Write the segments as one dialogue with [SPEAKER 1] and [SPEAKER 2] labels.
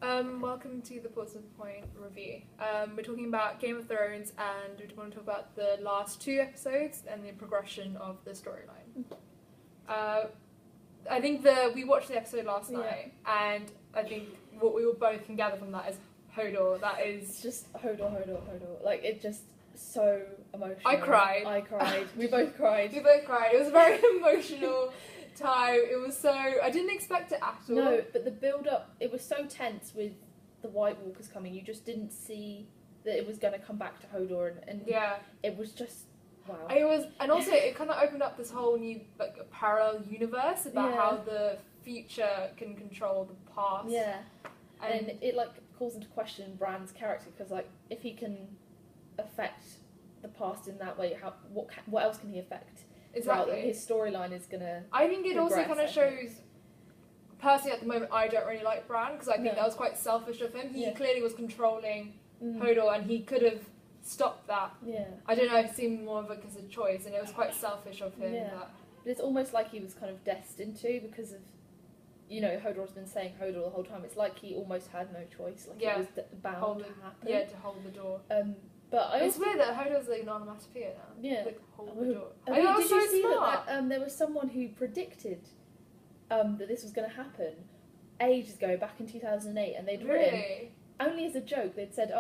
[SPEAKER 1] Welcome to the Portsmouth Point review. We're talking about Game of Thrones, and we want to talk about the last 2 episodes and the progression of the storyline. I think we watched the episode last night, and I think what we all both can gather from that is Hodor. That is
[SPEAKER 2] it's just Hodor. Like, it just so emotional.
[SPEAKER 1] I cried.
[SPEAKER 2] We both cried.
[SPEAKER 1] It was a very emotional time. It was so... I didn't expect it at all.
[SPEAKER 2] No, but the build-up, it was so tense with the White Walkers coming. You just didn't see that it was going to come back to Hodor, and it was just... Wow.
[SPEAKER 1] It was, and also it kind of opened up this whole new parallel universe about how the future can control the past.
[SPEAKER 2] Yeah, and it calls into question Bran's character, because if he can affect the past in that way, what else can he affect?
[SPEAKER 1] Exactly.
[SPEAKER 2] His storyline is gonna.
[SPEAKER 1] I think it also kind of shows. Personally, at the moment, I don't really like Bran because I think that was quite selfish of him. He clearly was controlling Hodor, and he could have stopped that.
[SPEAKER 2] Yeah.
[SPEAKER 1] I don't know. It seemed more of as a choice, and it was quite selfish of him.
[SPEAKER 2] Yeah. But it's almost like he was kind of destined to, because of, Hodor's been saying Hodor the whole time. It's like he almost had no choice. It was bound to happen.
[SPEAKER 1] Yeah, to hold the door.
[SPEAKER 2] But it's
[SPEAKER 1] weird that Hodor's an onomatopoeia now.
[SPEAKER 2] Yeah.
[SPEAKER 1] Hold the door.
[SPEAKER 2] Did you see that there was someone who predicted that this was going to happen ages ago, back in 2008, and they'd written, only as a joke, they'd said,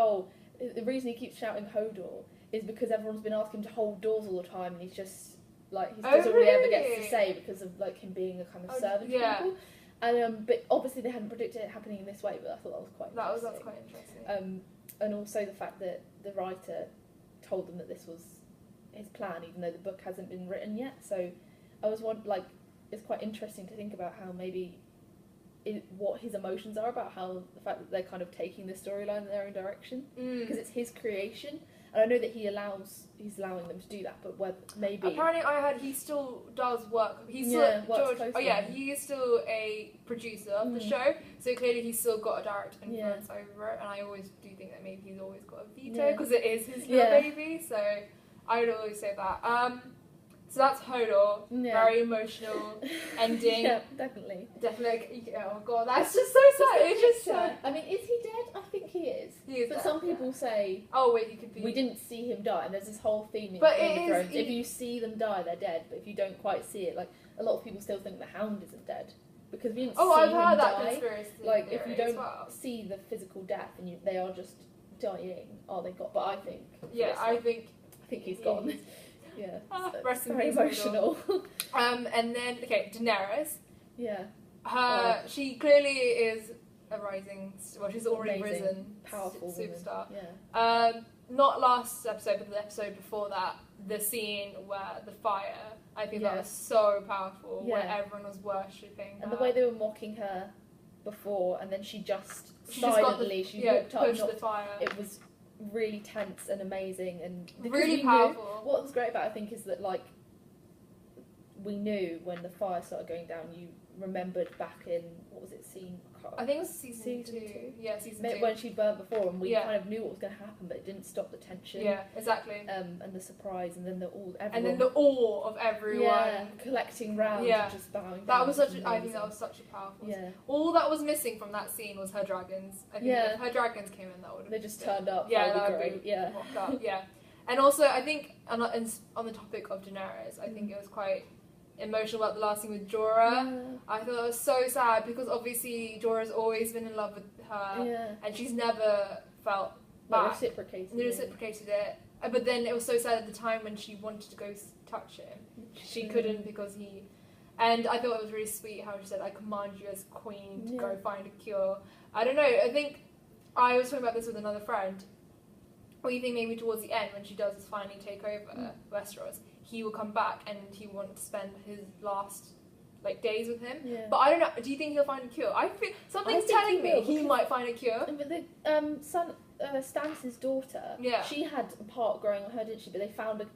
[SPEAKER 2] the reason he keeps shouting Hodor is because everyone's been asking him to hold doors all the time, and he's just, he doesn't really ever gets to say, because of, him being a kind of servant to people. And, but obviously they hadn't predicted it happening in this way, but I thought that was quite interesting.
[SPEAKER 1] That was quite interesting.
[SPEAKER 2] And also the fact that the writer told them that this was his plan, even though the book hasn't been written yet. So I was it's quite interesting to think about how maybe what his emotions are about how the fact that they're kind of taking the storyline in their own direction, because it's his creation, and I know that he's allowing them to do that, but whether maybe
[SPEAKER 1] apparently I heard he still does work. He's still he is still a producer of the show, so clearly he's still got a direct influence over it. And I always do think that maybe he's always got a veto because it is his little baby. So I would always say that. So that's Hodor. Very emotional ending.
[SPEAKER 2] Yeah, definitely.
[SPEAKER 1] Oh god, that's just so sad. It's just sad.
[SPEAKER 2] I mean, is he dead? I think he is. But
[SPEAKER 1] dead,
[SPEAKER 2] some people say,
[SPEAKER 1] he could be.
[SPEAKER 2] We didn't see him die, and there's this whole theme in
[SPEAKER 1] But
[SPEAKER 2] Game of Thrones. If you see them die, they're dead. But if you don't quite see it, a lot of people still think the Hound isn't dead because we didn't see
[SPEAKER 1] I've
[SPEAKER 2] him
[SPEAKER 1] heard
[SPEAKER 2] die.
[SPEAKER 1] that conspiracy.
[SPEAKER 2] If you don't see the physical death and they are just dying, they got. But I think.
[SPEAKER 1] Yeah, I think
[SPEAKER 2] he's gone. Yeah,
[SPEAKER 1] rest in
[SPEAKER 2] very
[SPEAKER 1] peace,
[SPEAKER 2] emotional.
[SPEAKER 1] And then Daenerys.
[SPEAKER 2] Yeah.
[SPEAKER 1] She clearly is a rising. Well, she's already risen.
[SPEAKER 2] Powerful
[SPEAKER 1] superstar.
[SPEAKER 2] Woman. Yeah.
[SPEAKER 1] Not last episode, but the episode before that, the scene where the fire. I think that was so powerful. Where everyone was worshipping her.
[SPEAKER 2] And the way they were mocking her before, and then she silently walked up,
[SPEAKER 1] the fire.
[SPEAKER 2] It was really tense and amazing, and
[SPEAKER 1] really powerful.
[SPEAKER 2] What was great about it, I think, is that we knew when the fire started going down. You remembered back in scene?
[SPEAKER 1] I think it was season 2. Yeah, season 2.
[SPEAKER 2] When she'd burned before, and we kind of knew what was going to happen, but it didn't stop the tension.
[SPEAKER 1] Yeah, exactly.
[SPEAKER 2] And the surprise, and then the
[SPEAKER 1] awe of everyone.
[SPEAKER 2] Yeah, collecting round, and just bowing.
[SPEAKER 1] That was I think that was such a powerful.
[SPEAKER 2] Yeah.
[SPEAKER 1] All that was missing from that scene was her dragons. I think if her dragons came in, that would have.
[SPEAKER 2] They just turned up.
[SPEAKER 1] Yeah,
[SPEAKER 2] that would be great.
[SPEAKER 1] Yeah. Up, yeah. And also, I think on the topic of Daenerys, I think it was quite emotional about the last scene with Jorah.
[SPEAKER 2] Yeah.
[SPEAKER 1] I thought it was so sad because obviously Jorah's always been in love with her, and she's never felt
[SPEAKER 2] reciprocated
[SPEAKER 1] it. But then it was so sad at the time when she wanted to go touch him, she couldn't because he. And I thought it was really sweet how she said, "I command you as queen to go find a cure." I don't know. I think I was talking about this with another friend. What do you think maybe towards the end when she does finally take over Westeros, he will come back and he will want to spend his last days with him?
[SPEAKER 2] Yeah.
[SPEAKER 1] But I don't know. Do you think he'll find a cure? I feel something's telling me he might find a cure.
[SPEAKER 2] But the Stannis' daughter, she had a part growing on her, didn't she? But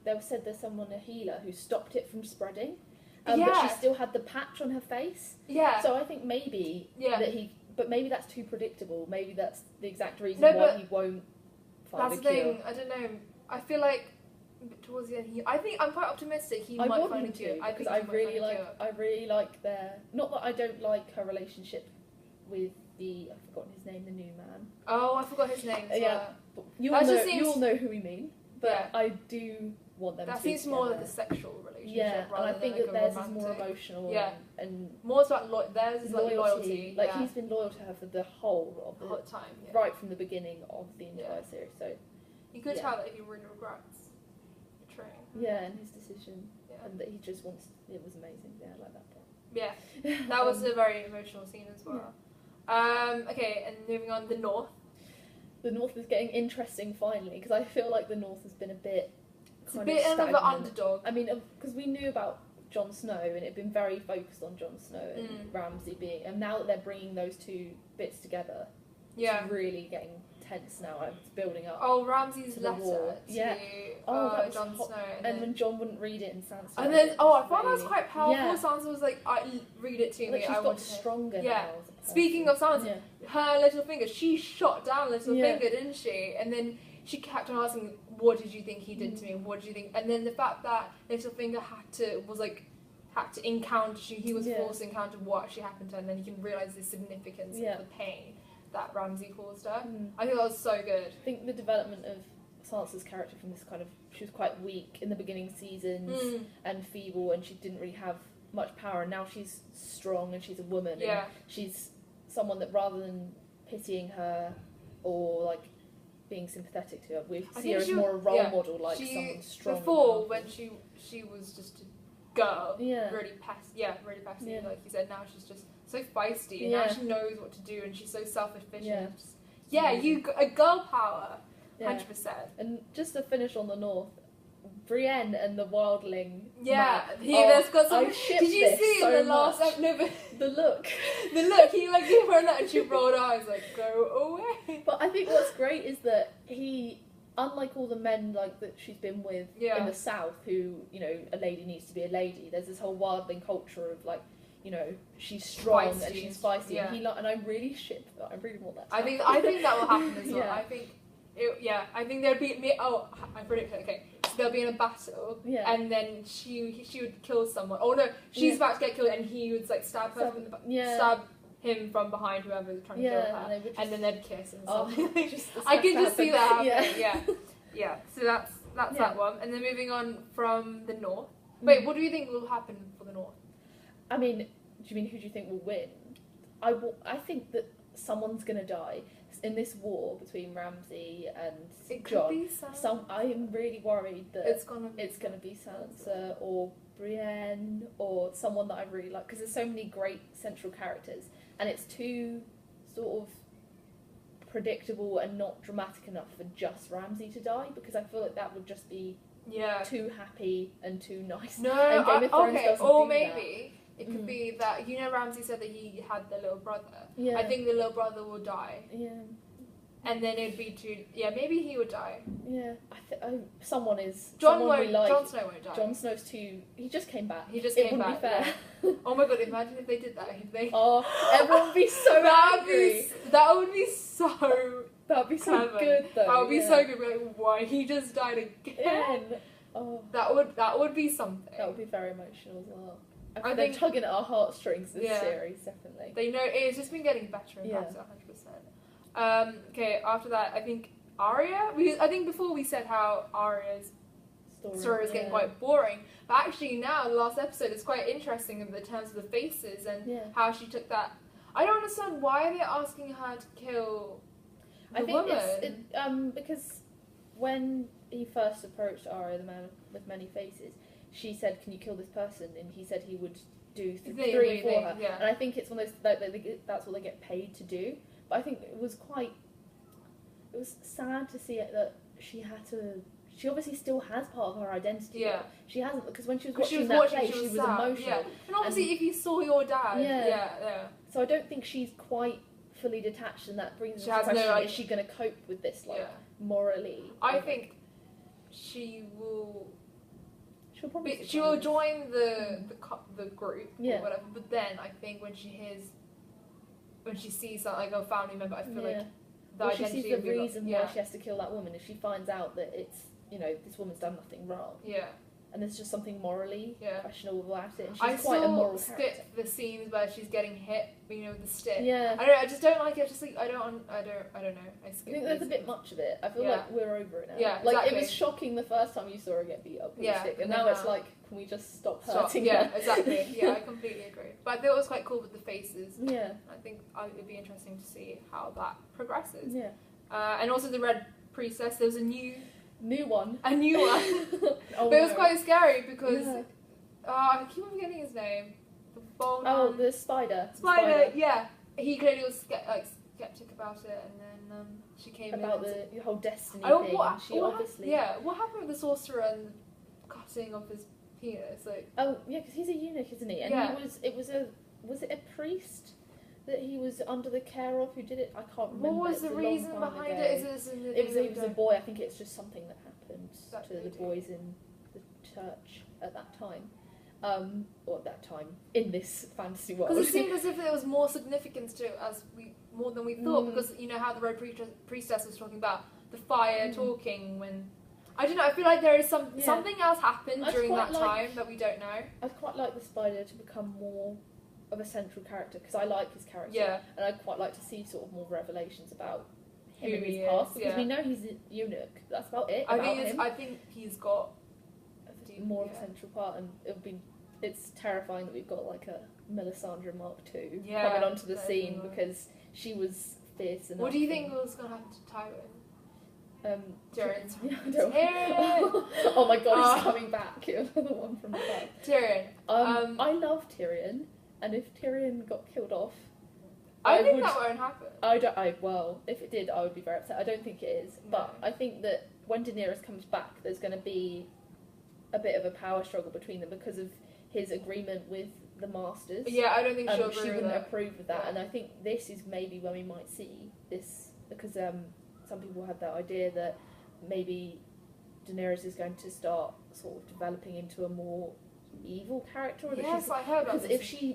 [SPEAKER 2] they said there's a healer who stopped it from spreading. But she still had the patch on her face. Yeah. So I think maybe but maybe that's too predictable. Maybe that's the exact reason why he won't.
[SPEAKER 1] That's the thing. I don't know. I feel like towards the end, I think I'm quite optimistic. He might find a cure.
[SPEAKER 2] I really like their. Not that I don't like her relationship with I've forgotten his name, the new man.
[SPEAKER 1] Oh, I forgot his name as well.
[SPEAKER 2] You all know who we mean, but I do want them to be together. That seems
[SPEAKER 1] more like a sexual relationship.
[SPEAKER 2] Yeah,
[SPEAKER 1] rather
[SPEAKER 2] and I think
[SPEAKER 1] than
[SPEAKER 2] that
[SPEAKER 1] like
[SPEAKER 2] theirs is more emotional. And
[SPEAKER 1] more about theirs is like loyalty.
[SPEAKER 2] Like he's been loyal to her for the whole
[SPEAKER 1] time,
[SPEAKER 2] right from the beginning of the entire series. So
[SPEAKER 1] you could tell that he really regrets betraying.
[SPEAKER 2] Yeah, and his decision, and that he just wants. It was amazing. Yeah, I like that part.
[SPEAKER 1] Yeah, that was a very emotional scene as well. Yeah. Okay, and moving on, the North.
[SPEAKER 2] The North is getting interesting finally, because I feel like the North has been a bit.
[SPEAKER 1] It's a bit of an underdog.
[SPEAKER 2] I mean, because we knew about Jon Snow, and it had been very focused on Jon Snow and Ramsay being, and now that they're bringing those two bits together, it's really getting tense now. It's building up.
[SPEAKER 1] Oh, Ramsay's letter to
[SPEAKER 2] Jon Snow, and when Jon wouldn't read it, and Sansa.
[SPEAKER 1] And then I thought that was quite powerful. Yeah. Sansa was like, "Read it to me."
[SPEAKER 2] She's got stronger now.
[SPEAKER 1] Speaking of Sansa, her Littlefinger, she shot down Littlefinger, didn't she? And then she kept on asking, "What did you think he did to me? What did you think?" And then the fact that Littlefinger had to encounter, he was forced to encounter what actually happened to her, and then you can realise the significance of the pain that Ramsay caused her. I think that was so good.
[SPEAKER 2] I think the development of Sansa's character from this kind of, she was quite weak in the beginning seasons and feeble, and she didn't really have much power, and now she's strong and she's a woman. And she's someone that, rather than pitying her or like being sympathetic to her, we see her as more a role model, like someone strong.
[SPEAKER 1] Before, when she was just a girl, really passive, like you said, now she's just so feisty, and now she knows what to do, and she's so self-efficient. A girl power, 100%.
[SPEAKER 2] And just to finish on the North, Brienne and the wildling.
[SPEAKER 1] There's got some. Did you see in the last episode?
[SPEAKER 2] The look.
[SPEAKER 1] He like gave her a nut and she rolled eyes like, go away.
[SPEAKER 2] But I think what's great is that he, unlike all the men like that she's been with in the South, who, you know, a lady needs to be a lady. There's this whole wildling culture of like, you know, she's strong and she's feisty, and I really ship that. I really want that.
[SPEAKER 1] I think that will happen as well. I think there'd be I predicted. Okay, so they'll be in a battle, and then she would kill someone. Oh no, she's about to get killed, and he would like stab her stab him from behind, whoever's trying to kill her, and then they'd kiss and something. I can just see that happening. Yeah. So that's that one, and then moving on from the North. Wait, what do you think will happen for the North?
[SPEAKER 2] I mean, do you mean who do you think will win? I think that someone's going to die in this war between Ramsay and Jon. I am really worried that it's going to be Sansa or Brienne or someone that I really like, because there's so many great central characters, and it's too sort of predictable and not dramatic enough for just Ramsay to die, because I feel like that would just be too happy and too nice.
[SPEAKER 1] No,
[SPEAKER 2] and
[SPEAKER 1] maybe it could be that, you know, Ramsay said that he had the little brother. Yeah. I think the little brother will die. Yeah. And then it'd be maybe he would die.
[SPEAKER 2] Yeah. Someone is.
[SPEAKER 1] Jon Snow won't die.
[SPEAKER 2] Jon Snow's too. He just came back.
[SPEAKER 1] It wouldn't
[SPEAKER 2] be fair.
[SPEAKER 1] Yeah. Oh my god! Imagine if they did that.
[SPEAKER 2] Everyone would be so angry.
[SPEAKER 1] That would be so.
[SPEAKER 2] That would be so good though.
[SPEAKER 1] That would be so good. Like, why he just died again? Oh. That would be something.
[SPEAKER 2] That would be very emotional as well. I think they're tugging at our heartstrings this series, definitely.
[SPEAKER 1] They know it's just been getting better and better, 100%. Okay, after that, I think Arya. I think before we said how Arya's story was getting quite boring, but actually now the last episode is quite interesting in the terms of the faces and how she took that. I don't understand why they're asking her to kill the woman.
[SPEAKER 2] It's because when he first approached Arya, the man with many faces, she said, "Can you kill this person?" And he said he would do three for her. Yeah. And I think it's one of those that's what they get paid to do. But I think it was sad to see it that she had to. She obviously still has part of her identity. Yeah. She hasn't, because when she was watching that play, she was emotional. Yeah.
[SPEAKER 1] And obviously, if you saw your dad,
[SPEAKER 2] So I don't think she's quite fully detached, and that brings us to the question: is she going to cope with this, morally?
[SPEAKER 1] I think she will. She will join the group or whatever, but then I think when she sees like a family member, I feel like the identity.
[SPEAKER 2] She sees the reason why she has to kill that woman. If she finds out that it's, you know, this woman's done nothing wrong, and there's just something morally questionable about it. And she's
[SPEAKER 1] I
[SPEAKER 2] quite a moral
[SPEAKER 1] skip
[SPEAKER 2] character.
[SPEAKER 1] the scenes where she's getting hit, with the stick.
[SPEAKER 2] Yeah.
[SPEAKER 1] I just don't like it. Just like I don't know. I skip.
[SPEAKER 2] I think there's a bit much of it. I feel like we're over it now.
[SPEAKER 1] Yeah,
[SPEAKER 2] like
[SPEAKER 1] exactly.
[SPEAKER 2] It was shocking the first time you saw her get beat up with a stick, and now it's like, can we just stop hurting
[SPEAKER 1] her?
[SPEAKER 2] her?
[SPEAKER 1] Exactly. Yeah, I completely agree. But I thought it was quite cool with the faces.
[SPEAKER 2] Yeah.
[SPEAKER 1] I think it'd be interesting to see how that progresses.
[SPEAKER 2] Yeah.
[SPEAKER 1] And also the Red Priestess. There was a new one.
[SPEAKER 2] But
[SPEAKER 1] it was quite scary because I keep on forgetting his name. The bald man.
[SPEAKER 2] The spider.
[SPEAKER 1] Yeah. He clearly was skeptic about it, and then she came
[SPEAKER 2] about the whole destiny thing.
[SPEAKER 1] What happened with the sorcerer and cutting off his penis?
[SPEAKER 2] Because he's a eunuch, isn't he? And was it a priest that he was under the care of who did it? I can't remember.
[SPEAKER 1] What was the reason behind it?
[SPEAKER 2] It was a boy. I think it's just something that happened to the boys in the church at that time. Or at that time in this fantasy world.
[SPEAKER 1] Because it seemed as if there was more significance to it more than we thought. Because you know how the Red Priestess was talking about the fire talking when. I don't know. I feel like there is something else happened during that time that we don't know.
[SPEAKER 2] I'd quite like the spider to become more of a central character because I like his character, and I'd quite like to see sort of more revelations about him and his past because we know he's a eunuch. That's about it.
[SPEAKER 1] I think he's got
[SPEAKER 2] more of a central part, and it's terrifying that we've got like a Melisandre Mark II coming onto the scene because she was fierce enough.
[SPEAKER 1] What do you think was going to happen to Tywin?
[SPEAKER 2] Tyrion. Oh my god, he's coming back. Another one from the back.
[SPEAKER 1] Tyrion.
[SPEAKER 2] I love Tyrion, and if Tyrion got killed off,
[SPEAKER 1] I think that won't happen.
[SPEAKER 2] If it did, I would be very upset. I don't think it is, but I think that when Daenerys comes back, there's going to be a bit of a power struggle between them because of his agreement with the Masters.
[SPEAKER 1] Yeah, I don't think
[SPEAKER 2] she wouldn't approve of that, and I think this is maybe when we might see this because some people had that idea that maybe Daenerys is going to start sort of developing into a more evil character. Or
[SPEAKER 1] I heard that.
[SPEAKER 2] Because if she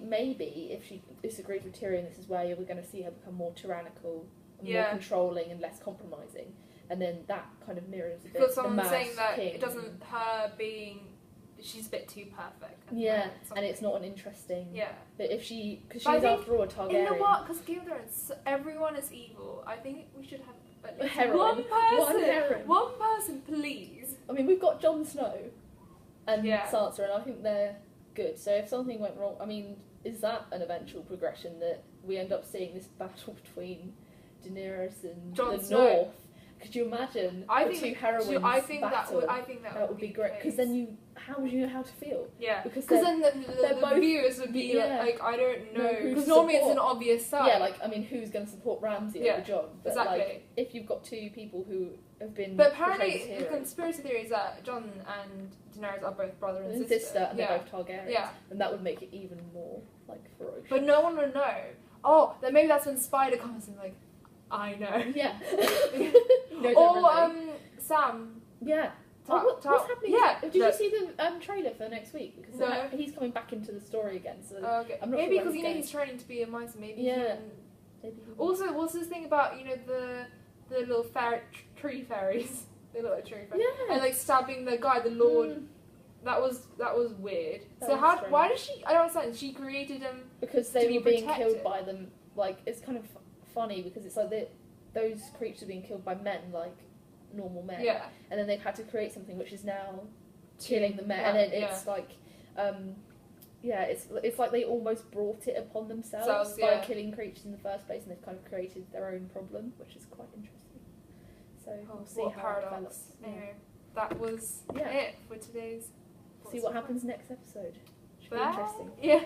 [SPEAKER 2] disagrees with Tyrion, this is where we're going to see her become more tyrannical, and more controlling, and less compromising. And then that kind of mirrors a bit
[SPEAKER 1] because someone's
[SPEAKER 2] the Mad
[SPEAKER 1] saying that
[SPEAKER 2] King.
[SPEAKER 1] it doesn't her being. She's a bit too perfect.
[SPEAKER 2] And it's not an interesting. Yeah. But if because she's after all a Targaryen.
[SPEAKER 1] You know what? Because Game of Thrones, everyone is evil. I think we should have at least one person, please.
[SPEAKER 2] I mean, we've got Jon Snow and Sansa, and I think they're good. So if something went wrong, I mean, is that an eventual progression that we end up seeing this battle between Daenerys and the North? Could you imagine two heroines battle? That would be great. Because then how would you know how to feel?
[SPEAKER 1] Yeah. Because then the viewers would be like, I don't know. Because normally it's an obvious side.
[SPEAKER 2] Yeah, like, I mean, who's going to support Ramsay over Jon? But like, if you've got two people who have been
[SPEAKER 1] But apparently the conspiracy theory is that Jon and Daenerys are both brother and sister.
[SPEAKER 2] And they're both Targaryens. Yeah. And that would make it even more, like, ferocious.
[SPEAKER 1] But no one would know. Oh, then maybe that's when Spider comes and like, I know.
[SPEAKER 2] Yeah.
[SPEAKER 1] Sam.
[SPEAKER 2] Yeah. What's happening?
[SPEAKER 1] Yeah.
[SPEAKER 2] Did you see the trailer for next week? Because he's coming back into the story again. So I'm not
[SPEAKER 1] maybe
[SPEAKER 2] sure
[SPEAKER 1] because he's training to be a mice. Maybe.
[SPEAKER 2] Yeah.
[SPEAKER 1] Also, what's this thing about the little tree fairies? The little tree fairies. Yeah. And like stabbing the guy, the Lord. That was weird. Why did she? I don't understand. She created him
[SPEAKER 2] because they were being killed by them. Like, it's kind of funny because it's like those creatures are being killed by men, like normal men.
[SPEAKER 1] Yeah.
[SPEAKER 2] And then they've had to create something which is now killing the men, and then it's like, it's like they almost brought it upon themselves by killing creatures in the first place, and they've kind of created their own problem, which is quite interesting. So we'll see how it develops.
[SPEAKER 1] Anyway, that was it for today's.
[SPEAKER 2] See what happens next episode. Should be interesting.
[SPEAKER 1] Yeah.